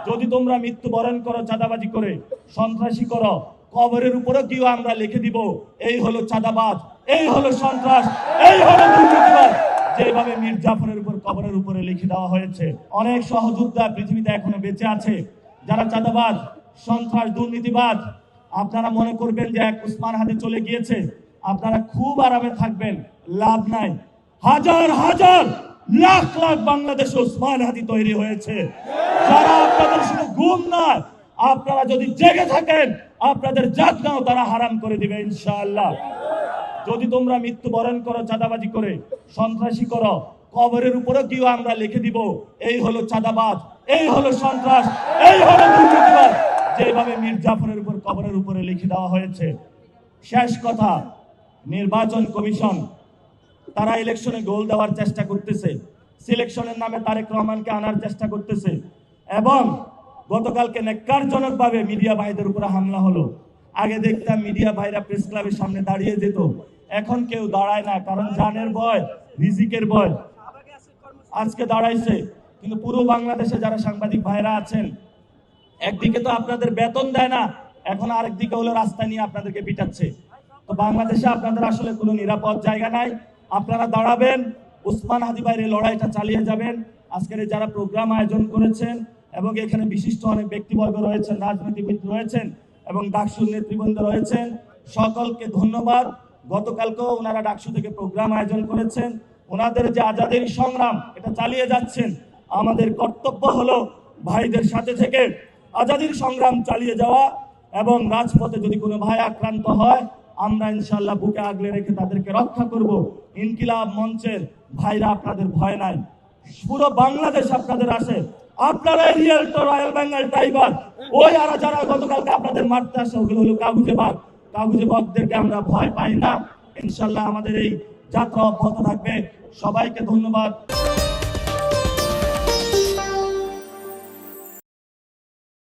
যদি তোমরা মৃত্যুবরণ করো চাঁদাবাজি করে, সন্ত্রাসী করো, কবরের উপরে কিও আমরা লিখে দিব এই হলো চাঁদাবাজ, এই হলো সন্ত্রাস, এই হলো দুর্নীতিবাজ। যেভাবে মীর জাফরের উপর কবরের উপরে লিখে দেওয়া হয়েছে। অনেক সহযোদ্ধা পৃথিবীতে এখনো বেঁচে আছে যারা চাঁদাবাজ, সন্ত্রাস, দুর্নীতিবাজ। আপনারা মনে করবেন যে এক উসমান হাদি চলে গিয়েছে, আপনারা খুব আরামে থাকবেন, লাভ নাই। হাজার হাজার লাখ লাখ বাংলাদেশে উসমান হাদি তৈরি হয়েছে, যারা আপনাদের শুধু ঘুম নয়, আপনারা যদি জেগে থাকেন আপনাদের জাগনাও তারা হারাম করে দিবে ইনশাআল্লাহ। যদি তোমরা মৃত্যুবরণ করো চাঁদাবাজি করে, সন্ত্রাসী করো, কবরের উপরে কিও আমরা লিখে দিব এই হলো চাঁদাবাজ, এই হলো সন্ত্রাস, এই হলো দুর্নীতিবাজ। যেভাবে মীর জাফরের উপর কবরের উপরে লিখে দেওয়া হয়েছে। শেষ কথা, নির্বাচন কমিশন তারা ইলেকশনে গোল দেওয়ার চেষ্টা করতেছে, সিলেকশনের নামে তারেক রহমানকে আনার চেষ্টা করতেছে, এবং গতকালকে নেক্কারজনকভাবে মিডিয়া ভাইদের উপরে হামলা হলো। আগে দেখতাম মিডিয়া ভাইরা প্রেস ক্লাবের সামনে দাঁড়িয়ে যেত, এখন কেউ দাঁড়ায় না, কারণ জানের ভয়, রিজিকের ভয়। আজকে দাঁড়াইছে, কিন্তু পুরো বাংলাদেশে যারা সাংবাদিক ভাইরা আছেন, একদিকে তো আপনাদের বেতন দেয় না, এখন আরেকদিকে হলো রাস্তা নিয়ে আপনাদেরকে পিটাচ্ছে। তো বাংলাদেশে আপনাদের আসলে কোনো নিরাপদ জায়গা নাই। আপনারা দাঁড়াবেন, উসমান হাদি ভাইয়ের লড়াইটা চালিয়ে যাবেন। আজকের যারা প্রোগ্রাম আয়োজন করেছেন এবং এখানে বিশিষ্ট অনেক ব্যক্তিবর্গ রয়েছেন, রাজনীতিবিদ রয়েছেন এবং ডাকসুর নেতৃবৃন্দ রয়েছেন, সকলকে ধন্যবাদ। গতকালকেও ওনারা ডাকসু থেকে প্রোগ্রাম আয়োজন করেছেন, ওনাদের যে আজাদের সংগ্রাম এটা চালিয়ে যাচ্ছেন। আমাদের কর্তব্য হলো ভাইদের সাথে থেকে আজাদির সংগ্রাম চালিয়ে যাওয়া, এবং রাজপথে যদি কোনো ভাই আক্রান্ত হয় আমরা ইনশাআল্লাহ বুকে আগলে রেখে তাদেরকে রক্ষা করব। ইনকিলাব মঞ্চের ভাইরা, আপনাদের ভয় নাই, পুরো বাংলাদেশ আপনাদের আসে। আপনারা রিয়েল তো রয়্যাল বেঙ্গল টাইগার, ওই আর যারা গতকালকে আপনাদের মারতে আসে ওগুলো হলো কাগুজে বাঘ। কাগুজে বাঘদেরকে আমরা ভয় পাই না। ইনশাআল্লাহ আমাদের এই যাত্রা অব্যাহত থাকবে। সবাইকে ধন্যবাদ।